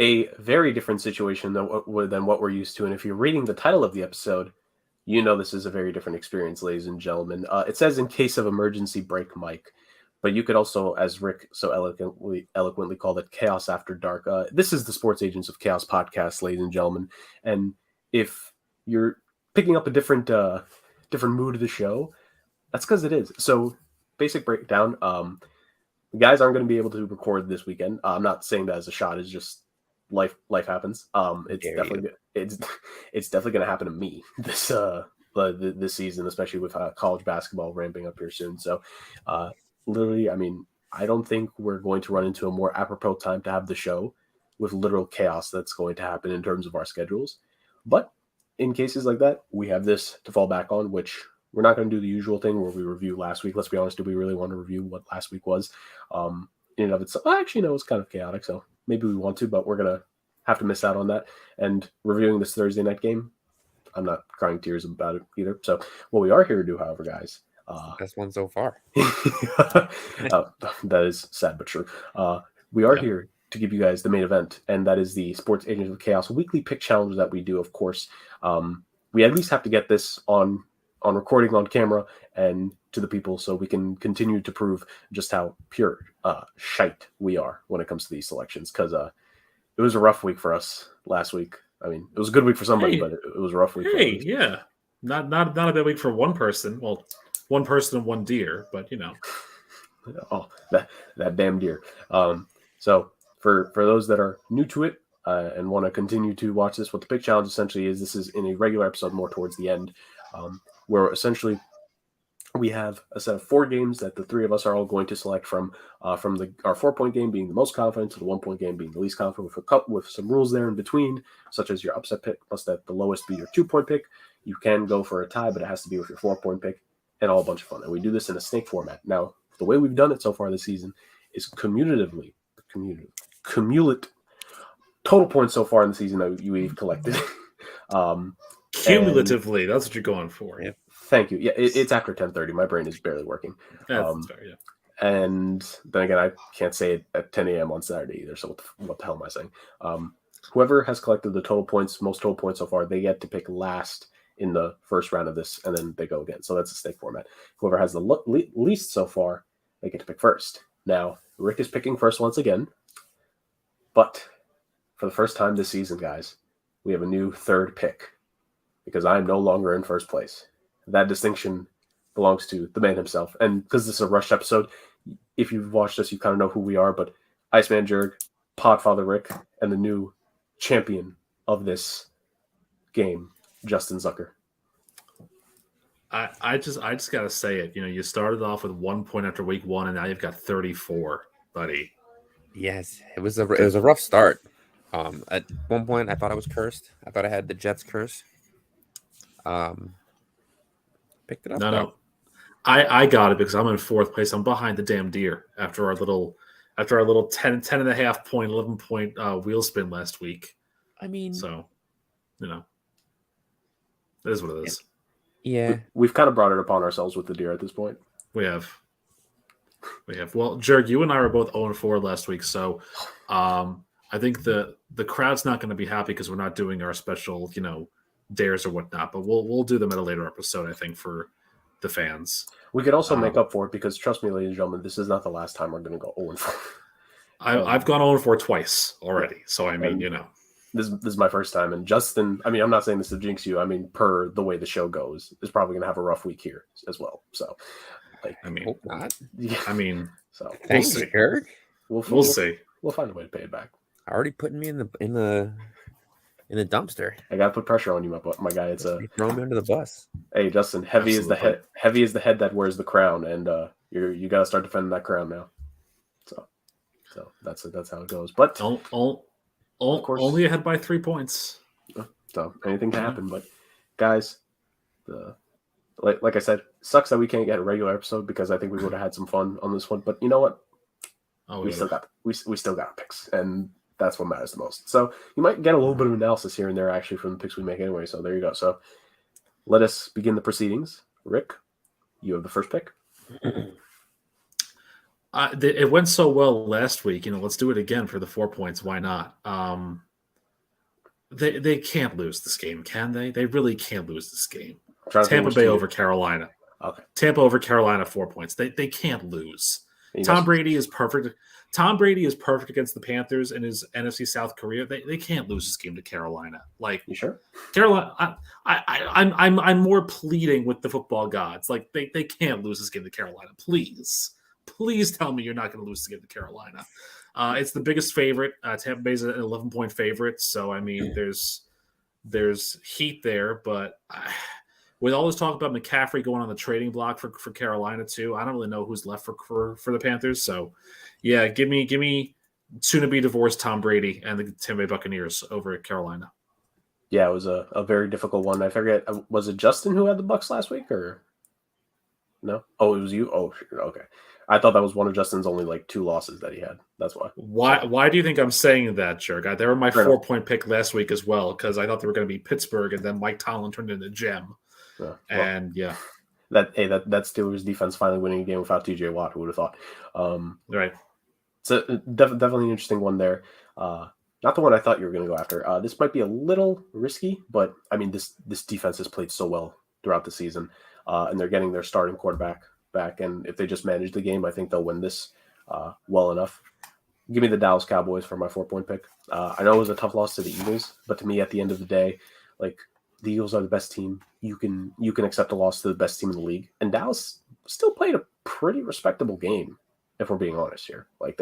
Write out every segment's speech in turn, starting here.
a very different situation than what we're used to. And if you're reading the title of the episode, you know this is a very different experience, ladies and gentlemen. It says in case of emergency, break mic. But you could also, as Rick so eloquently called it, Chaos After Dark. This is the Sports Agents of Chaos podcast, ladies and gentlemen. And if you're picking up a different mood of the show, that's because it is. So, basic breakdown. The guys aren't going to be able to record this weekend. I'm not saying that as a shot. It's just life happens. It's definitely going to happen to me this season, especially with college basketball ramping up here soon. So, literally, I mean, I don't think we're going to run into a more apropos time to have the show with literal chaos that's going to happen in terms of our schedules. But in cases like that, we have this to fall back on, which we're not going to do the usual thing where we review last week. Let's be honest, do we really want to review what last week was? In and of itself, actually, no, it's kind of chaotic, so maybe we want to, but we're going to have to miss out on that. And reviewing this Thursday night game, I'm not crying tears about it either. So what we are here to do, however, guys, best one so far. That is sad but true. We are here to give you guys the main event, and that is the Sports Agents of Chaos weekly pick challenge that we do. Of course, we at least have to get this on recording on camera and to the people, so we can continue to prove just how pure shite we are when it comes to these selections. Because it was a rough week for us last week. I mean, it was a good week for somebody, but it was a rough week. Hey, yeah, not a bad week for one person. Well, one person and one deer, but you know. Oh, that damn deer. So for those that are new to it and want to continue to watch this, what the pick challenge essentially is, this is in a regular episode more towards the end, where essentially we have a set of 4 games that the 3 of us are all going to select from our 4-point game being the most confident to the 1-point game being the least confident, with some rules there in between, such as your upset pick must at the lowest be your 2-point pick. You can go for a tie, but it has to be with your 4-point pick, and all a bunch of fun. And we do this in a snake format. Now, the way we've done it so far this season is cumulative total points so far in the season that we've collected. Cumulatively, that's what you're going for. Yeah. Thank you. Yeah, it's after 10:30. My brain is barely working. That's fair, yeah. And then again, I can't say it at 10 a.m. on Saturday either, so what the hell am I saying? Whoever has collected the most total points so far, they get to pick last in the first round of this, and then they go again. So that's a stake format. Whoever has the least so far, they get to pick first. Now, Rick is picking first once again, but for the first time this season, guys, we have a new third pick because I'm no longer in first place. That distinction belongs to the man himself. And because this is a rushed episode, if you've watched us, you kind of know who we are, but Iceman Jurg, Podfather Rick, and the new champion of this game, Justin Zucker. I just gotta say it. You know, you started off with 1 point after week 1, and now you've got 34, buddy. Yes, it was a rough start. At one point, I thought I was cursed. I thought I had the Jets curse. Picked it up. No. I got it because I'm in 4th place. I'm behind the damn deer after our little 10.5 point, 11 point wheel spin last week. I mean, so you know, it is what it is. Yeah, we've kind of brought it upon ourselves with the deer at this point. We have. Well, Jurg, you and I were both 0-4 last week, so I think the crowd's not going to be happy because we're not doing our special, dares or whatnot. But we'll do them at a later episode, I think, for the fans. We could also make up for it because, trust me, ladies and gentlemen, this is not the last time we're going to go 0-4. I've gone 0-4 twice already, so I mean, This is my first time, and Justin, I mean, I'm not saying this to jinx you. I mean, per the way the show goes, is probably going to have a rough week here as well. So, hope not. Yeah. I mean, so thanks, Jurg. We'll see. We'll find a way to pay it back. Already putting me in the dumpster. I got to put pressure on you, my guy. It's throw me under the bus. Hey, Justin, heavy is the head that wears the crown, and you got to start defending that crown now. So that's how it goes. But of course, only ahead by 3 points. So anything can happen. But guys, like I said, sucks that we can't get a regular episode because I think we would have had some fun on this one. But you know what? We still got picks, and that's what matters the most. So you might get a little bit of analysis here and there actually from the picks we make anyway. So there you go. So let us begin the proceedings. Rick, you have the first pick. It went so well last week. Let's do it again for the 4 points. Why not? They can't lose this game, can they? They really can't lose this game. Tampa Bay over Carolina. Okay. Tampa over Carolina, 4 points. They can't lose. Tom Brady is perfect. Tom Brady is perfect against the Panthers in his NFC South career. They can't lose this game to Carolina. Like, you sure? Carolina, I'm more pleading with the football gods. Like, they can't lose this game to Carolina. Please tell me you're not going to lose this game to Carolina. It's the biggest favorite. Tampa Bay's an 11-point favorite. So, I mean, there's heat there. But with all this talk about McCaffrey going on the trading block for Carolina, too, I don't really know who's left for the Panthers. So, yeah, give me soon-to-be divorced Tom Brady and the Tampa Bay Buccaneers over at Carolina. Yeah, it was a very difficult one. I forget, was it Justin who had the Bucs last week, or no? Oh, it was you? Oh, okay. I thought that was one of Justin's only 2 losses that he had. That's why. Why do you think I'm saying that, Jurg? They were my 4-point pick last week as well, because I thought they were going to be Pittsburgh, and then Mike Tomlin turned into Gem. That Steelers defense finally winning a game without TJ Watt. Who would have thought? Right. It's definitely an interesting one there. Not the one I thought you were going to go after. This might be a little risky, but I mean, this defense has played so well throughout the season, and they're getting their starting quarterback back. And if they just manage the game, I think they'll win this well enough. Give me the Dallas Cowboys for my 4-point pick. I know it was a tough loss to the Eagles, but to me, at the end of the day, the Eagles are the best team. You can accept a loss to the best team in the league, and Dallas still played a pretty respectable game, if we're being honest here. I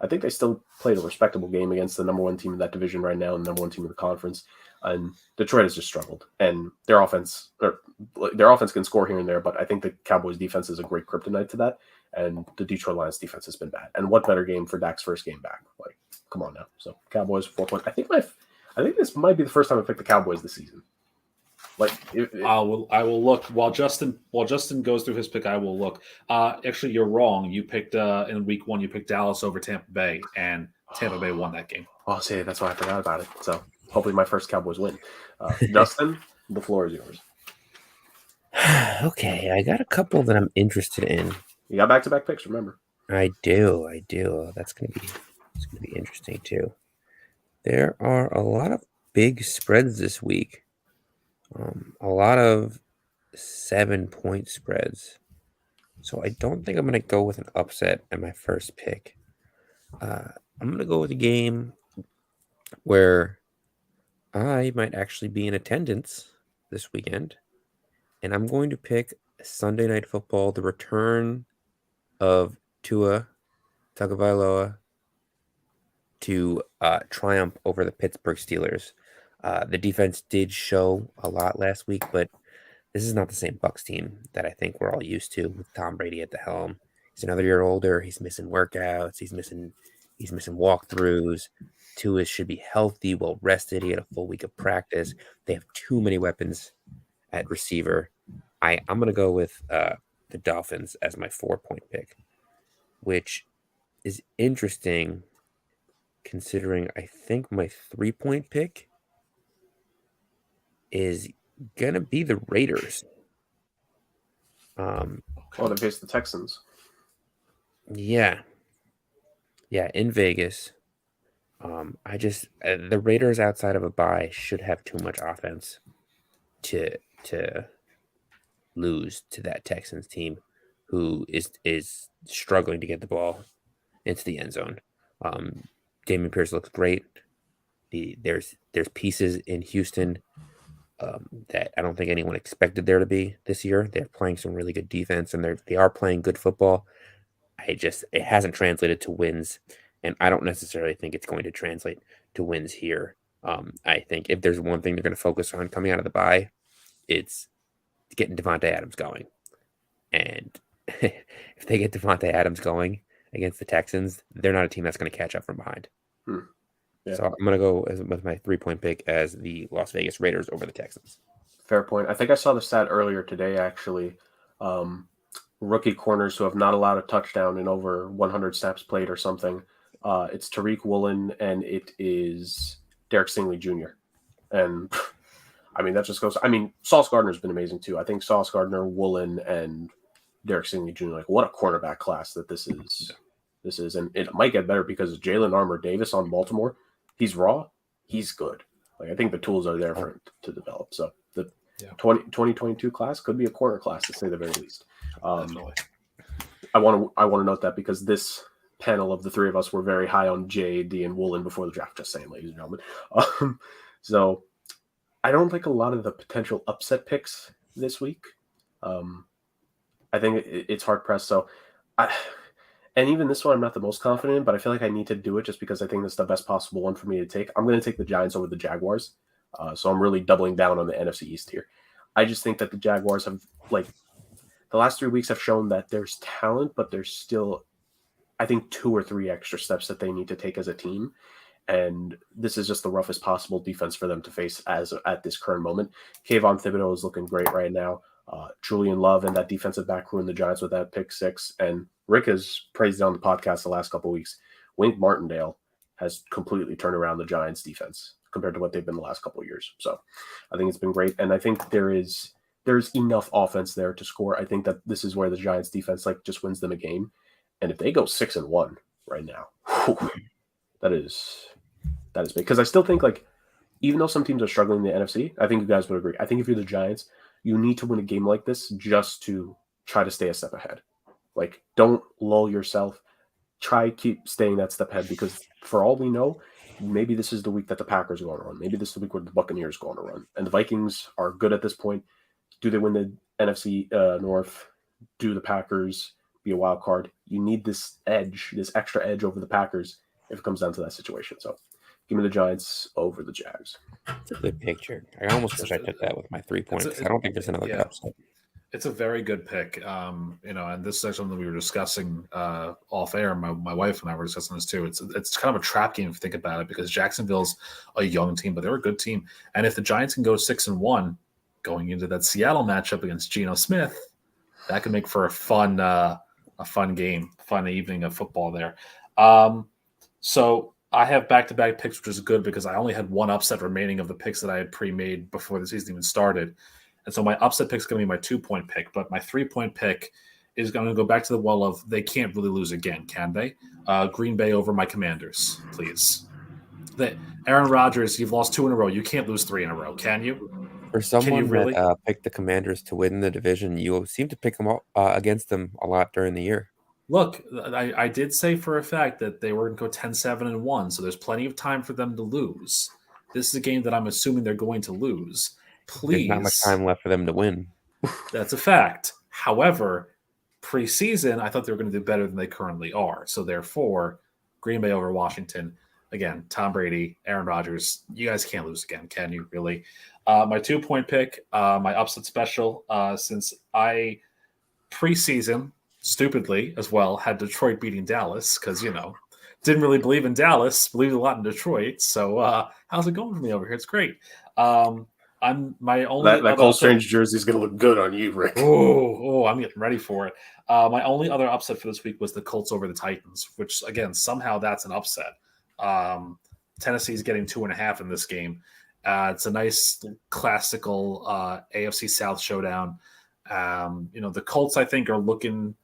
think they still played a respectable game against the number 1 team in that division right now, and the number 1 team in the conference. And Detroit has just struggled, and their offense can score here and there, but I think the Cowboys defense is a great kryptonite to that, and the Detroit Lions defense has been bad. And what better game for Dak's first game back? Come on now. So Cowboys 4 points. I think this might be the first time I picked the Cowboys this season. I will look while Justin goes through his pick. I will look. Actually, you're wrong. You picked in week 1. You picked Dallas over Tampa Bay, and Tampa Bay won that game. Oh, see, that's why I forgot about it. So hopefully, my first Cowboys win. Justin, the floor is yours. Okay, I got a couple that I'm interested in. You got back-to-back picks, remember? I do. That's gonna be interesting too. There are a lot of big spreads this week. A lot of 7-point spreads. So I don't think I'm going to go with an upset at my first pick. I'm going to go with a game where I might actually be in attendance this weekend. And I'm going to pick Sunday Night Football, the return of Tua Tagovailoa to triumph over the Pittsburgh Steelers. The defense did show a lot last week, but this is not the same Bucs team that I think we're all used to with Tom Brady at the helm. He's another year older. He's missing workouts. He's missing walkthroughs. Tua should be healthy, well rested. He had a full week of practice. They have too many weapons at receiver. I'm going to go with the Dolphins as my 4-point pick, which is interesting considering I think my 3-point pick is going to be the Raiders. They face the Texans. Yeah, in Vegas. The Raiders outside of a bye should have too much offense to lose to that Texans team, who is struggling to get the ball into the end zone. Damian Pierce looks great. There's pieces in Houston that I don't think anyone expected there to be this year. They're playing some really good defense, and they are playing good football. It hasn't translated to wins, and I don't necessarily think it's going to translate to wins here. I think if there's one thing they're going to focus on coming out of the bye, it's getting Devontae Adams going. And if they get Devontae Adams going against the Texans, they're not a team that's going to catch up from behind. Yeah. So I'm going to go with my 3-point pick as the Las Vegas Raiders over the Texans. Fair point. I think I saw the stat earlier today, actually. Rookie corners who have not allowed a touchdown in over 100 snaps played or something. It's Tariq Woolen and it is Derek Stingley Jr. And, I mean, that just goes – I mean, Sauce Gardner's been amazing too. I think Sauce Gardner, Woolen, and Derek Stingley Jr. Like, what a cornerback class that this is. This is, and it might get better because Jalen Armour Davis on Baltimore, he's raw, he's good. Like, I think the tools are there for him to develop. So the 2022 class could be a corner class, to say the very least. Definitely. I want to note that because this panel of the three of us were very high on JAD and Woolen before the draft, just saying, ladies and gentlemen. So I don't like a lot of the potential upset picks this week. I think it's hard pressed. So and even this one, I'm not the most confident in, but I feel like I need to do it just because I think that's the best possible one for me to take. I'm going to take the Giants over the Jaguars. So I'm really doubling down on the NFC East here. I just think that the Jaguars have, like, the last 3 weeks have shown that there's talent, but there's still, I think, 2 or 3 extra steps that they need to take as a team. And this is just the roughest possible defense for them to face at this current moment. Kayvon Thibodeau is looking great right now. Julian Love and that defensive back crew in the Giants with that pick 6. And Rick has praised it on the podcast the last couple of weeks. Wink Martindale has completely turned around the Giants defense compared to what they've been the last couple of years. So I think it's been great. And I think there's enough offense there to score. I think that this is where the Giants defense just wins them a game. And if they go 6-1 right now, that is big. Because I still think, even though some teams are struggling in the NFC, I think you guys would agree. I think if you're the Giants, you need to win a game like this just to try to stay a step ahead. Don't lull yourself. Try keep staying that step ahead, because for all we know, maybe this is the week that the Packers are going to run. Maybe this is the week where the Buccaneers are going to run. And the Vikings are good at this point. Do they win the NFC North? Do the Packers be a wild card? You need this edge, this extra edge over the Packers if it comes down to that situation. So give me the Giants over the Jags. It's a good picture. I almost wish I took that with my 3 points. I don't think there's another upset. It's a very good pick. And this is something we were discussing off air. My wife and I were discussing this too. It's kind of a trap game if you think about it, because Jacksonville's a young team, but they're a good team. And if the Giants can go 6-1 going into that Seattle matchup against Geno Smith, that could make for a fun game, fun evening of football there. So I have back-to-back picks, which is good because I only had one upset remaining of the picks that I had pre-made before the season even started. And so my upset pick is going to be my 2-point pick, but my 3-point pick is going to go back to the well of they can't really lose again, can they? Green Bay over my Commanders, please. Aaron Rodgers, you've lost 2 in a row. You can't lose 3 in a row, can you? For someone that picked the Commanders to win the division, you seem to pick them against them a lot during the year. Look, I did say for a fact that they were going to go 10-7-1, so there's plenty of time for them to lose. This is a game that I'm assuming they're going to lose. Please. There's not much time left for them to win. That's a fact. However, preseason, I thought they were going to do better than they currently are. So therefore, Green Bay over Washington. Again, Tom Brady, Aaron Rodgers, you guys can't lose again, can you, really? My 2-point pick, my upset special, since I preseason, stupidly as well, had Detroit beating Dallas because, didn't really believe in Dallas, believed a lot in Detroit. So how's it going for me over here? It's great. I'm my only that Cole Strange jersey is going to look good on you, Rick. Oh, I'm getting ready for it. My only other upset for this week was the Colts over the Titans, which again somehow that's an upset. Tennessee's getting 2.5 in this game. It's a nice classical AFC South showdown. The Colts I think are looking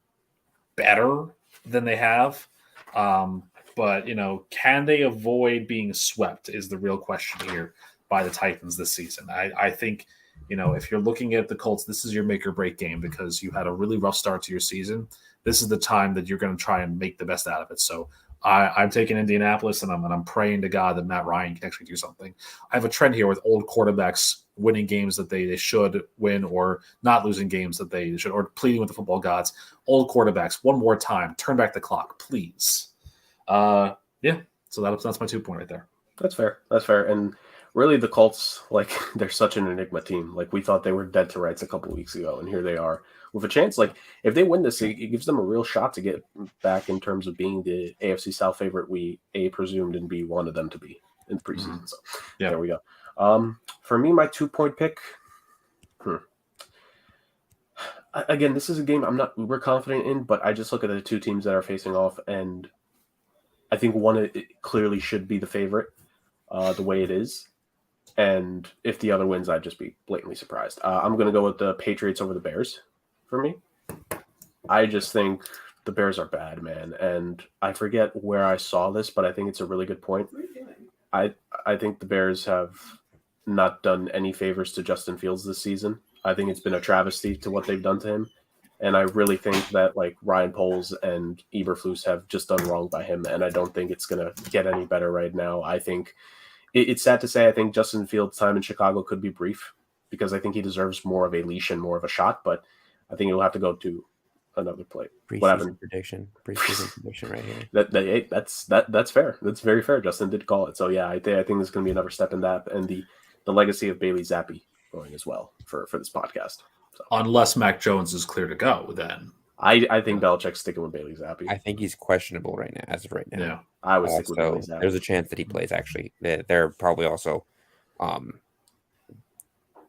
better than they have, but can they avoid being swept is the real question here by the Titans this season. I think, if you're looking at the Colts, this is your make or break game because you had a really rough start to your season. This is the time that you're going to try and make the best out of it. So I'm taking Indianapolis, and I'm praying to God that Matt Ryan can actually do something. I have a trend here with old quarterbacks winning games that they should win, or not losing games that they should, or pleading with the football gods. Old quarterbacks, one more time, turn back the clock, please. So that's my 2-point right there. That's fair. And really, the Colts, they're such an enigma team. We thought they were dead to rights a couple weeks ago, and here they are with a chance. If they win this, it gives them a real shot to get back in terms of being the AFC South favorite we A, presumed, and B, wanted them to be in the preseason. Mm-hmm. So there we go. For me, my 2-point pick. Again, this is a game I'm not uber confident in, but I just look at the two teams that are facing off, and I think one it clearly should be the favorite, the way it is. And if the other wins, I'd just be blatantly surprised. I'm going to go with the Patriots over the Bears for me. I just think the Bears are bad, man. And I forget where I saw this, but I think it's a really good point. I think the Bears have not done any favors to Justin Fields this season. I think it's been a travesty to what they've done to him. And I really think that like Ryan Poles and Eberflus have just done wrong by him. And I don't think it's going to get any better right now. I think it's sad to say, I think Justin Fields' time in Chicago could be brief because I think he deserves more of a leash and more of a shot. But I think he'll have to go to another play. Preseason prediction right here. That's fair. That's very fair. Justin did call it. So yeah, I think there's going to be another step in that, and the legacy of Bailey Zappi going as well for this podcast. So. Unless Mac Jones is clear to go, then I think Belichick's sticking with Bailey Zappi. I think he's questionable right now, as of right now. Yeah, I would stick with so Bailey Zappi. There's a chance that he plays. Actually, they're probably also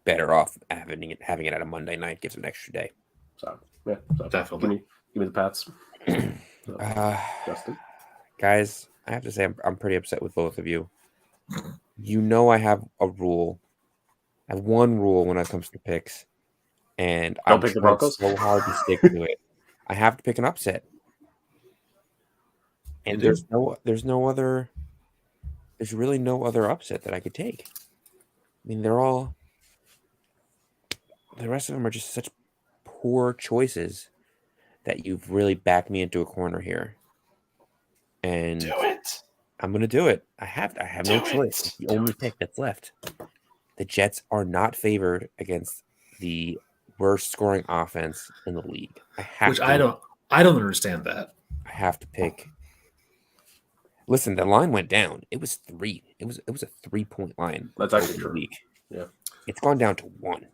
better off having it at a Monday night. Gives an extra day. So yeah, definitely. Give me the Pats. Justin, guys, I have to say I'm pretty upset with both of you. You know, I have a rule. I have one rule when it comes to picks, and don't pick the Broncos. So hard to stick to it. I have to pick an upset, and there's really no other upset that I could take. I mean, the rest of them are just such poor choices that you've really backed me into a corner here. And do it. I'm going to do it. I have no choice. It's the only pick that's left. The Jets are not favored against the worst scoring offense in the league. I don't understand that. I have to pick. Listen, the line went down. It was 3. It was a 3-point line. That's actually true. Yeah. It's gone down to 1.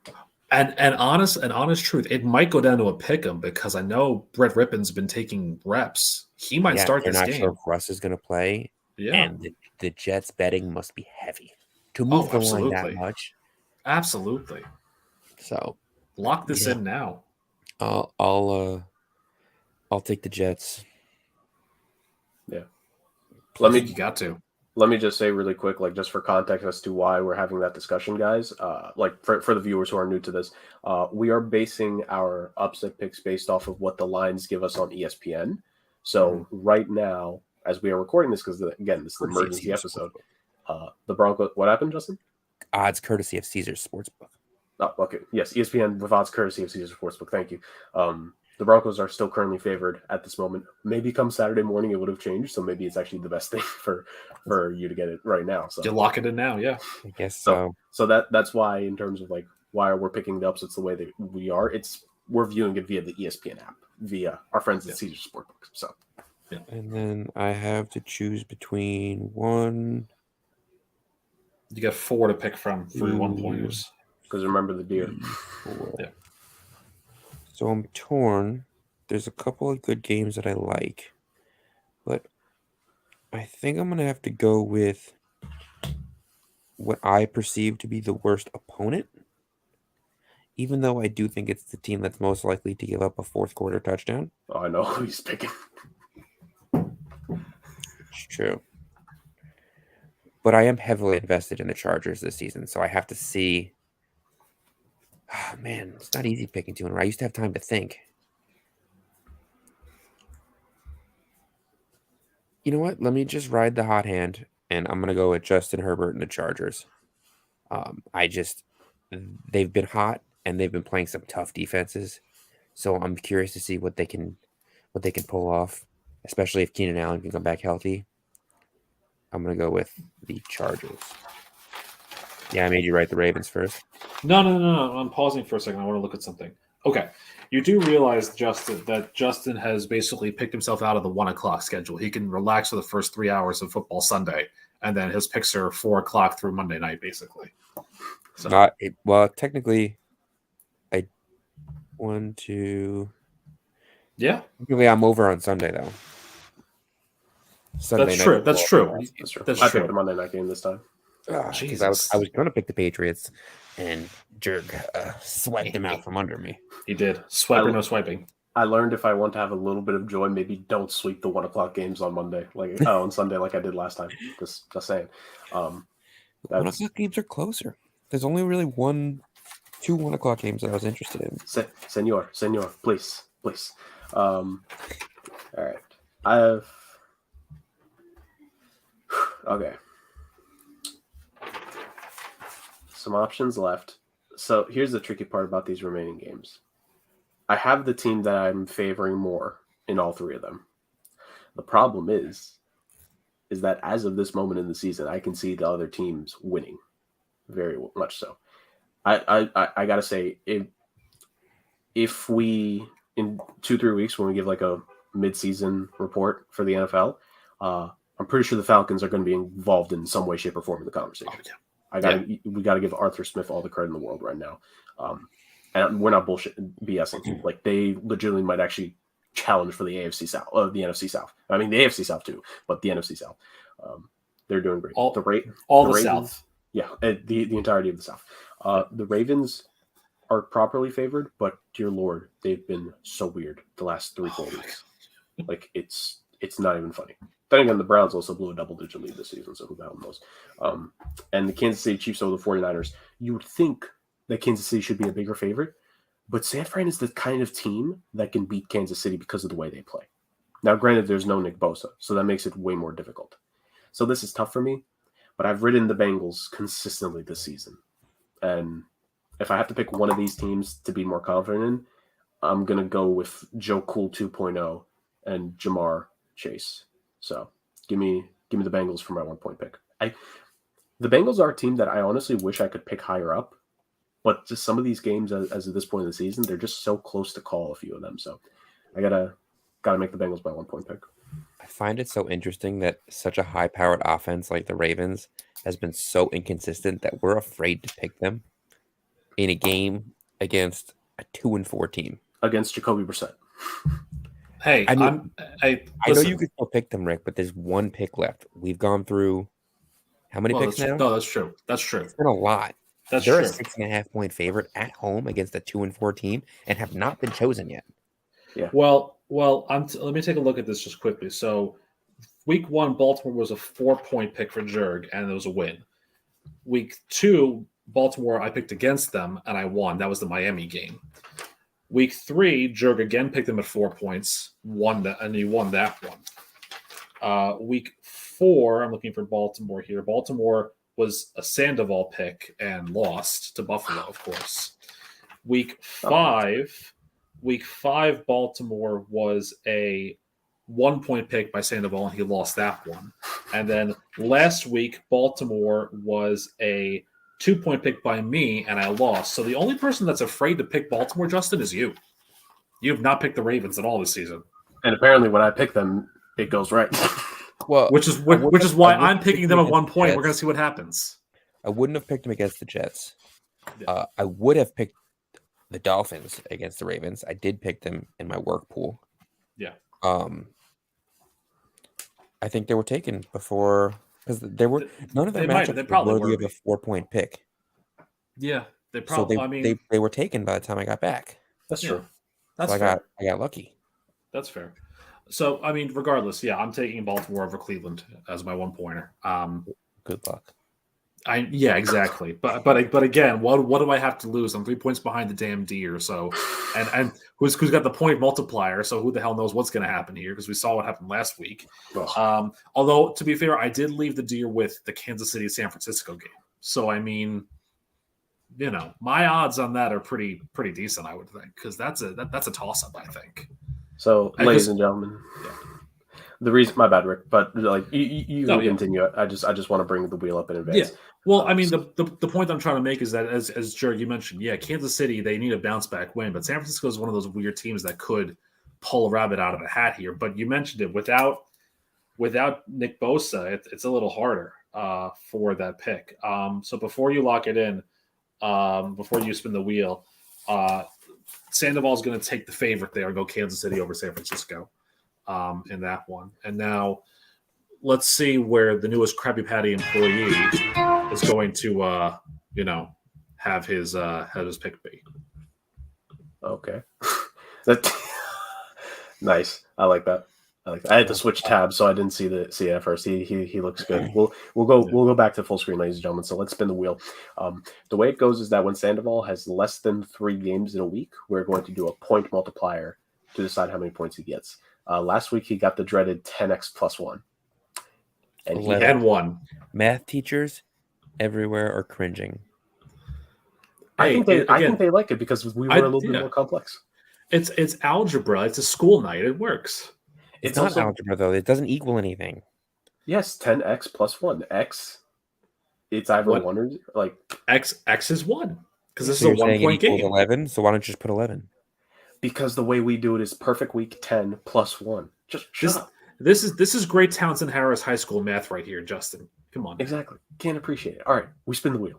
And honest truth, it might go down to a pick 'em because I know Brett Rippon's been taking reps. He might start this game. They're not sure if Russ is going to play. Yeah. And the Jets betting must be heavy to move the line that much. Absolutely. So lock this in now. I'll take the Jets. Yeah. You got to. Let me just say really quick, like just for context as to why we're having that discussion, guys. Like for the viewers who are new to this, we are basing our upset picks based off of what the lines give us on ESPN. So right now, as we are recording this, because again, this is an emergency episode, the Broncos. What happened, Justin? Odds courtesy of Caesars Sportsbook. Oh, okay. Yes, ESPN with odds courtesy of Caesars Sportsbook. Thank you. The Broncos are still currently favored at this moment. Maybe come Saturday morning it would have changed, so maybe it's actually the best thing for you to get it right now. So you lock it in now, yeah. I guess so. So that's why, in terms of like why we're picking the upsets the way that we are, we're viewing it via the ESPN app, via our friends at Caesars Sportsbook. So yeah. And then I have to choose between one. You got 4 to pick from for your 1 pointers. Because remember the deer. 4. Yeah. So I'm torn. There's a couple of good games that I like, but I think I'm going to have to go with what I perceive to be the worst opponent, even though I do think it's the team that's most likely to give up a fourth quarter touchdown. Oh, I know who he's picking. It's true. But I am heavily invested in the Chargers this season, so I have to see. Oh, man, it's not easy picking 2 in a row. I used to have time to think. You know what? Let me just ride the hot hand, and I'm going to go with Justin Herbert and the Chargers. They've been hot, and they've been playing some tough defenses. So I'm curious to see what they can pull off, especially if Keenan Allen can come back healthy. I'm going to go with the Chargers. Yeah, I made you write the Ravens first. No. I'm pausing for a second. I want to look at something. Okay. You do realize, Justin, that Justin has basically picked himself out of the 1 o'clock schedule. He can relax for the first 3 hours of football Sunday, and then his picks are 4 o'clock through Monday night, basically. So, technically, 1, 2. Yeah. Technically, I'm over on Sunday, though. That's true. That's true. I picked the Monday night game this time. Because I was going to pick the Patriots, and Jurg swiped them out from under me. He did. Swipe or no swiping. I learned if I want to have a little bit of joy, maybe don't sweep the 1 o'clock games on Monday, on Sunday, like I did last time. Just saying. 1 o'clock games are closer. There's only really 2 1 o'clock games that I was interested in. Senor, please. All right. I have. Okay. Some options left. So here's the tricky part about these remaining games. I have the team that I'm favoring more in all three of them. The problem is that as of this moment in the season, I can see the other teams winning, very much so. I gotta say, if we in 2-3 weeks when we give like a mid-season report for the NFL, I'm pretty sure the Falcons are going to be involved in some way, shape, or form in the conversation. Oh, yeah. We got to give Arthur Smith all the credit in the world right now, and we're not BSing. Like they legitimately might actually challenge for the AFC South, the NFC South. I mean the AFC South too, but the NFC South. They're doing great. All the Ravens, South. Yeah, the entirety of the South. The Ravens are properly favored, but dear Lord, they've been so weird the last 3-4 weeks. Like it's not even funny. Then again, the Browns also blew a double-digit lead this season, so who the hell knows? And the Kansas City Chiefs over the 49ers. You would think that Kansas City should be a bigger favorite, but San Fran is the kind of team that can beat Kansas City because of the way they play. Now, granted, there's no Nick Bosa, so that makes it way more difficult. So this is tough for me, but I've ridden the Bengals consistently this season. And if I have to pick one of these teams to be more confident in, I'm going to go with Joe Cool 2.0 and Jamar Chase. So give me the Bengals for my 1-point pick. The Bengals are a team that I honestly wish I could pick higher up, but just some of these games as of this point in the season, they're just so close to call a few of them. So I gotta make the Bengals my 1-point pick. I find it so interesting that such a high-powered offense like the Ravens has been so inconsistent that we're afraid to pick them in a game against a 2-4 team. Against Jacoby Brissett. Hey, I know listen. you could still pick them, Rick, but there's one pick left. We've gone through how many picks now? No, that's true. That's true. It's been a lot. That's They're true. a 6.5-point favorite at home against a 2-4 team and have not been chosen yet. Yeah. Well, let me take a look at this just quickly. So, week 1, Baltimore was a 4-point pick for Jurg, and it was a win. Week 2, Baltimore, I picked against them, and I won. That was the Miami game. Week 3, Jurg again picked them at 4 points, and he won that one. Week 4, I'm looking for Baltimore here. Baltimore was a Sandoval pick and lost to Buffalo, of course. Week 5, Baltimore was a 1-point pick by Sandoval, and he lost that one. And then last week, Baltimore was a 2-point pick by me, and I lost. So the only person that's afraid to pick Baltimore, Justin, is you. You have not picked the Ravens at all this season. And apparently when I pick them, it goes right. Well, which is why I'm picking them at 1 point. We're going to see what happens. I wouldn't have picked them against the Jets. Yeah. I would have picked the Dolphins against the Ravens. I did pick them in my work pool. Yeah. I think they were taken before because there were none of their matchups were worthy of a 4-point pick. Yeah, they probably. So they were taken by the time I got back. That's true. That's so fair. I got lucky. That's fair. So I mean, regardless, yeah, I'm taking Baltimore over Cleveland as my 1-pointer. Good luck. Yeah, exactly. But again, what do I have to lose? I'm 3 points behind the damn deer. So, and who's got the point multiplier? So who the hell knows what's going to happen here? Because we saw what happened last week. Although to be fair, I did leave the deer with the Kansas City San Francisco game. So I mean, my odds on that are pretty decent, I would think, because that's a toss up, I think. So, ladies and gentlemen. Yeah. The reason, my bad, Rick, but like you can continue. I just want to bring the wheel up in advance. Yeah. Well, I mean, the point I'm trying to make is that as Jurg, you mentioned, Kansas City, they need a bounce back win, but San Francisco is one of those weird teams that could pull a rabbit out of a hat here. But you mentioned it without Nick Bosa, it's a little harder for that pick. So before you lock it in, before you spin the wheel, Sandoval is going to take the favorite there and go Kansas City over San Francisco. In that one. And now let's see where the newest Krabby Patty employee is going to, have his pick be. Okay. Nice. I like that. I had to switch tabs, so I didn't see it at first. He looks good. We'll go back to full screen, ladies and gentlemen. So let's spin the wheel. The way it goes is that when Sandoval has less than 3 games in a week, we're going to do a point multiplier to decide how many points he gets. Last week he got the dreaded 10x plus 1. And he 11. And one. Math teachers everywhere are cringing. I think Again, they like it because we were a little bit more complex. It's algebra. It's a school night. It works. It's not also algebra, though. It doesn't equal anything. Yes, 10x plus 1. X, it's either What? 1 or like X is 1 because this So is a you're saying it 1-point equals game. 11, so why don't you just put 11? because the way we do it is perfect week 10 plus 1. Just shut up. This is great Townsend Harris High School math right here, Justin. Come on. Exactly. Can't appreciate it. All right, we spin the wheel.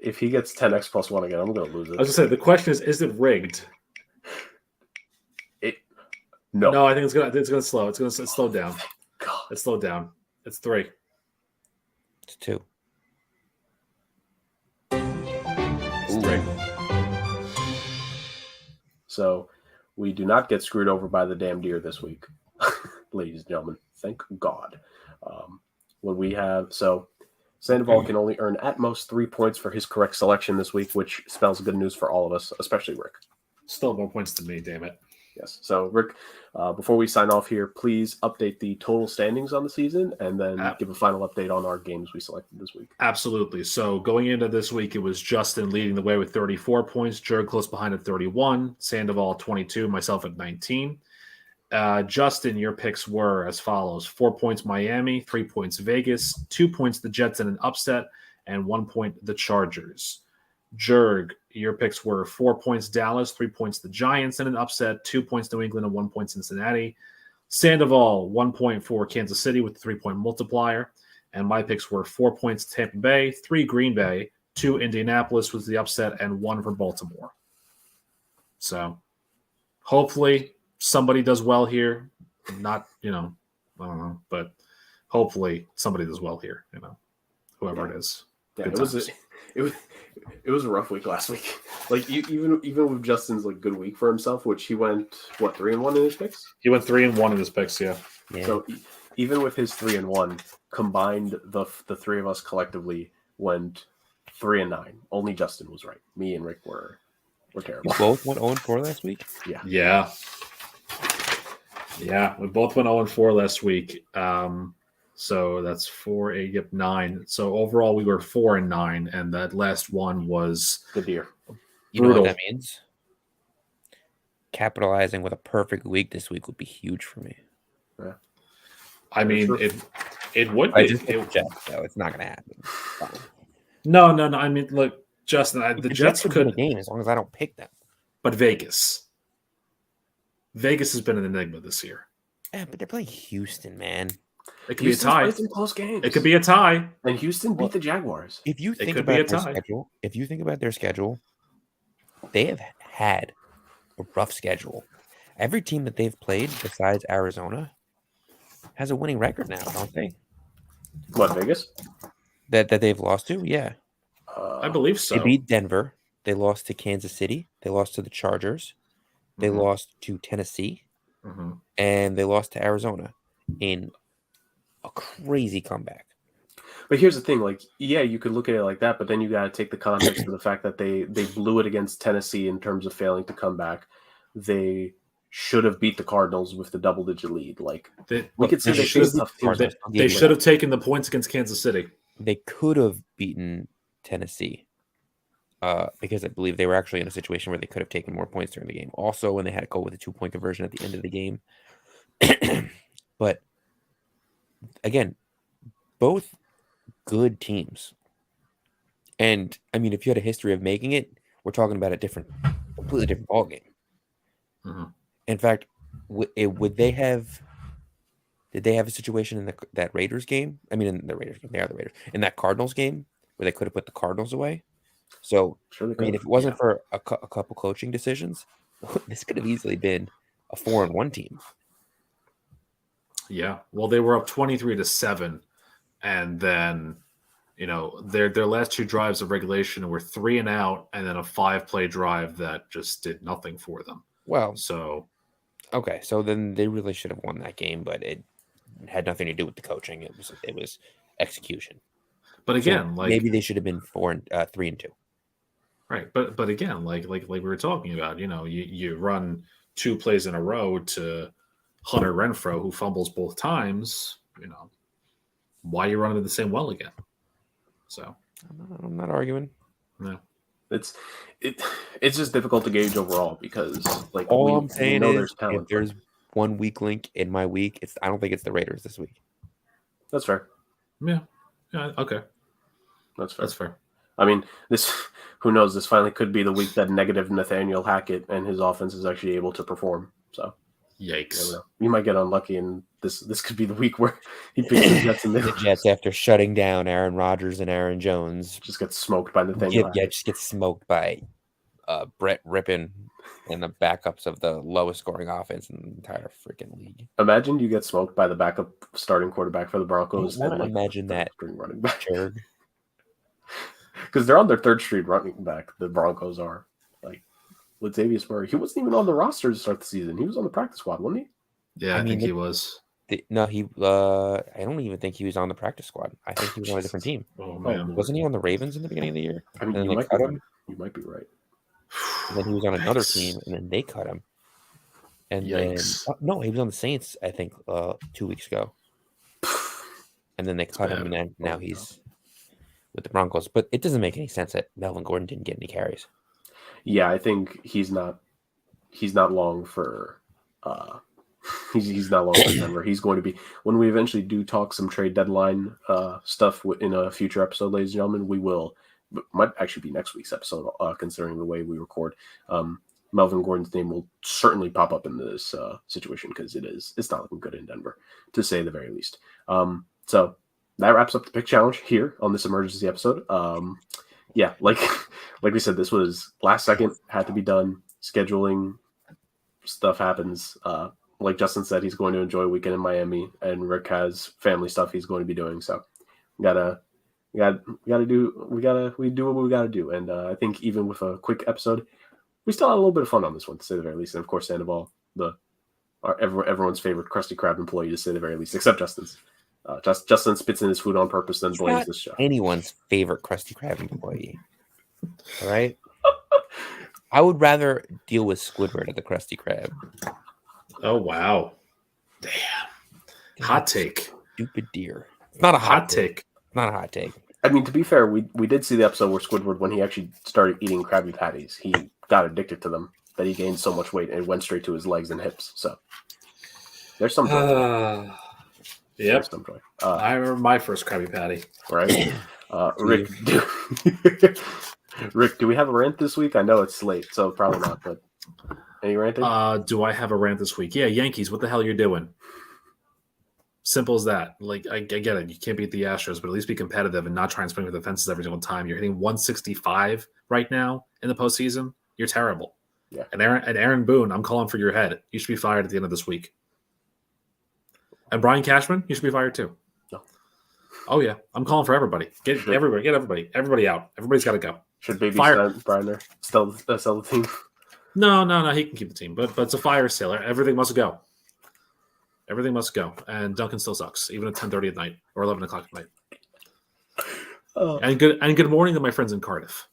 If he gets 10x plus 1 again, I'm going to lose it. I was gonna say the question is it rigged? No. No, I think it's gonna slow. It's gonna slow down. God. It's slowed down. It's 3. It's 2. It's 3. So we do not get screwed over by the damn deer this week, ladies and gentlemen. Thank God. When we have Sandoval can only earn at most 3 points for his correct selection this week, which spells good news for all of us, especially Rick. Still more points than me, damn it. Yes. So, Rick, before we sign off here, please update the total standings on the season and then give a final update on our games we selected this week. Absolutely. So going into this week, it was Justin leading the way with 34 points, Jurg close behind at 31, Sandoval 22, myself at 19. Justin, your picks were as follows: 4 points Miami, 3 points Vegas, 2 points the Jets in an upset, and 1 point the Chargers. Jurg, your picks were 4 points Dallas, 3 points the Giants in an upset, 2 points New England, and 1 point Cincinnati. Sandoval, 1 point for Kansas City with the 3-point multiplier. And my picks were 4 points Tampa Bay, 3 Green Bay, 2 Indianapolis was the upset, and 1 for Baltimore. So hopefully somebody does well here. Not, I don't know, but hopefully somebody does well here, whoever it is. Yeah, it was a rough week last week. Like even with Justin's good week for himself, which he went 3-1 in his picks. He went 3-1 in his picks, yeah. So even with his 3-1 combined, the three of us collectively went 3-9. Only Justin was right. Me and Rick were terrible. You both went 0-4 last week? Yeah. We both went 0-4 last week. So that's 4, 8, yep, 9. So overall, we were 4-9, and that last one was the deer. You know what that means? Capitalizing with a perfect week this week would be huge for me. Yeah. I mean, it would be. I just picked the Jets, so it's not going to happen. No. I mean, look, Justin, the Jets could win a game as long as I don't pick them. But Vegas has been an enigma this year. Yeah, but they're playing Houston, man. It could be a tie. Some close games. It could be a tie. And Houston beat the Jaguars. If you think about their schedule, they have had a rough schedule. Every team that they've played besides Arizona has a winning record now, don't they? What, Vegas? That they've lost to? Yeah. I believe so. They beat Denver. They lost to Kansas City. They lost to the Chargers. They lost to Tennessee. And they lost to Arizona in a crazy comeback. But here's the thing, you could look at it like that, but then you got to take the context of the fact that they blew it against Tennessee in terms of failing to come back. They should have beat the Cardinals with the double-digit lead. We could say they faced tough teams. They should have taken the points against Kansas City. They could have beaten Tennessee because I believe they were actually in a situation where they could have taken more points during the game. Also, when they had to go with a 2-point conversion at the end of the game. But again, both good teams. And I mean, if you had a history of making it, we're talking about completely different ballgame. In fact, did they have a situation in that Raiders game? I mean, in the Raiders game, they are the Raiders. In that Cardinals game where they could have put the Cardinals away. So, I mean, if it wasn't for a couple coaching decisions, this could have easily been a 4-1 team. Yeah, well, they were up 23-7, and then their last 2 drives of regulation were 3 and out, and then a 5-play drive that just did nothing for them. Well, so okay, so then they really should have won that game, but had nothing to do with the coaching. It was execution. But again, So like maybe they should have been 3-2. right. But again, like we were talking about, you run 2 plays in a row to Hunter Renfro, who fumbles both times. Why are you running the same well again? So I'm not arguing. no. It's just difficult to gauge overall because like All I'm saying know is there's talent. if there's one weak link in my week, I don't think it's the Raiders this week. That's fair. Yeah. Okay. That's fair. That's fair. I mean, who knows? This finally could be the week that negative Nathaniel Hackett and his offense is actually able to perform. So, yikes! You might get unlucky, and this could be the week where he picks the Jets and the Jets, after shutting down Aaron Rodgers and Aaron Jones, just gets smoked by Nathaniel. Just gets smoked by Brett Rippon and the backups of the lowest scoring offense in the entire freaking league. Imagine you get smoked by the backup starting quarterback for the Broncos. And imagine that running back. Jurgen. Because they're on their 3rd straight running back. The Broncos are like Latavius Murray. He wasn't even on the roster to start the season. He was on the practice squad, wasn't he? Yeah, I think he was. No, he. I don't even think he was on the practice squad. I think he was on a different team. Oh man, wasn't he on the Ravens in the beginning of the year? I mean, and you then they cut him. You might be right. And then he was on another team, and then they cut him. And yikes. then no, he was on the Saints. I think 2 weeks ago. And then they cut him, and then now he's with the Broncos. But it doesn't make any sense that Melvin Gordon didn't get any carries. Yeah, I think he's not long for he's not long for Denver. He's going to be, when we eventually do talk some trade deadline stuff in a future episode, ladies and gentlemen, we will. Might actually be next week's episode, considering the way we record. Melvin Gordon's name will certainly pop up in this situation because it's not looking good in Denver, to say the very least. So that wraps up the pick challenge here on this emergency episode. Yeah, like we said, this was last second, had to be done. Scheduling stuff happens. Like Justin said, he's going to enjoy a weekend in Miami, and Rick has family stuff he's going to be doing. So we do what we gotta do. And I think even with a quick episode, we still had a little bit of fun on this one, to say the very least. And of course, Sandoval, everyone's favorite Krusty Krab employee, to say the very least, except Justin's. Justin spits in his food on purpose, then blames this show. Anyone's favorite Krusty Krab employee. All right. I would rather deal with Squidward at the Krusty Krab. Oh wow! Damn. Hot take. Stupid deer. It's not a hot take. Not a hot take. I mean, to be fair, we did see the episode where Squidward, when he actually started eating Krabby Patties, he got addicted to them, that he gained so much weight and it went straight to his legs and hips. So there's some joy. Yep. Some joy. I remember my first Krabby Patty. Right. Rick, do we have a rant this week? I know it's late, so probably not, but any ranting? Do I have a rant this week? Yeah, Yankees, what the hell you're doing? Simple as that. Like, I get it. You can't beat the Astros, but at least be competitive and not try and swing for the fences every single time. You're hitting 165 right now in the postseason. You're terrible. Yeah. And Aaron Boone, I'm calling for your head. You should be fired at the end of this week. And Brian Cashman, you should be fired too. No. Oh yeah, I'm calling for everybody. Get everybody out. Everybody's got to go. Should Baby Fire Briner sell the team? No, he can keep the team, but it's a fire sale. Everything must go. Everything must go, and Duncan still sucks, even at 10:30 at night or 11 o'clock at night. And good morning to my friends in Cardiff.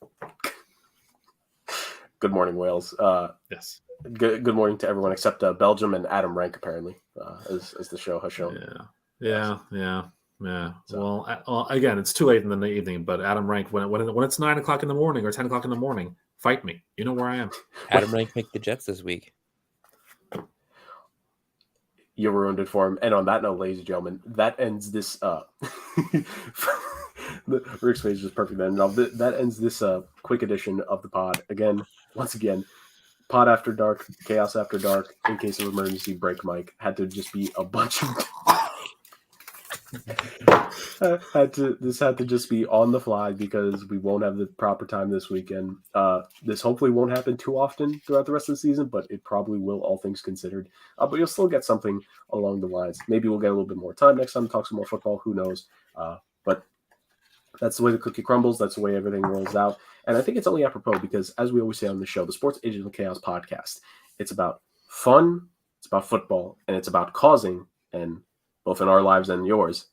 Good morning, Wales. Yes. Good morning to everyone except Belgium and Adam Rank, apparently, as the show has shown. Yeah. So. Well, again, it's too late in the evening, but Adam Rank, when it's 9 o'clock in the morning or 10 o'clock in the morning, fight me. You know where I am. Adam Rank picked the Jets this week. You ruined it for him. And on that note, ladies and gentlemen, that ends this. Rick's face is perfect. Then that ends this quick edition of the pod. Once again, pod after dark, chaos after dark. In case of emergency, break mic had to just be a bunch of. This had to just be on the fly because we won't have the proper time this weekend. This hopefully won't happen too often throughout the rest of the season, but it probably will, all things considered. But you'll still get something along the lines. Maybe we'll get a little bit more time next time to talk some more football. Who knows? But that's the way the cookie crumbles. That's the way everything rolls out. And I think it's only apropos because, as we always say on the show, the Sports Agent of Chaos podcast, it's about fun, it's about football, and it's about causing and both in our lives and yours,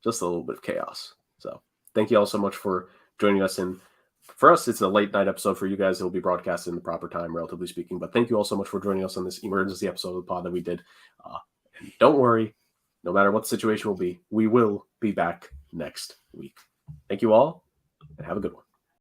just a little bit of chaos. So thank you all so much for joining us. And for us, it's a late night episode. For you guys, it will be broadcast in the proper time, relatively speaking. But thank you all so much for joining us on this emergency episode of the pod that we did. And don't worry, no matter what the situation will be, we will be back next week. Thank you all, and have a good one.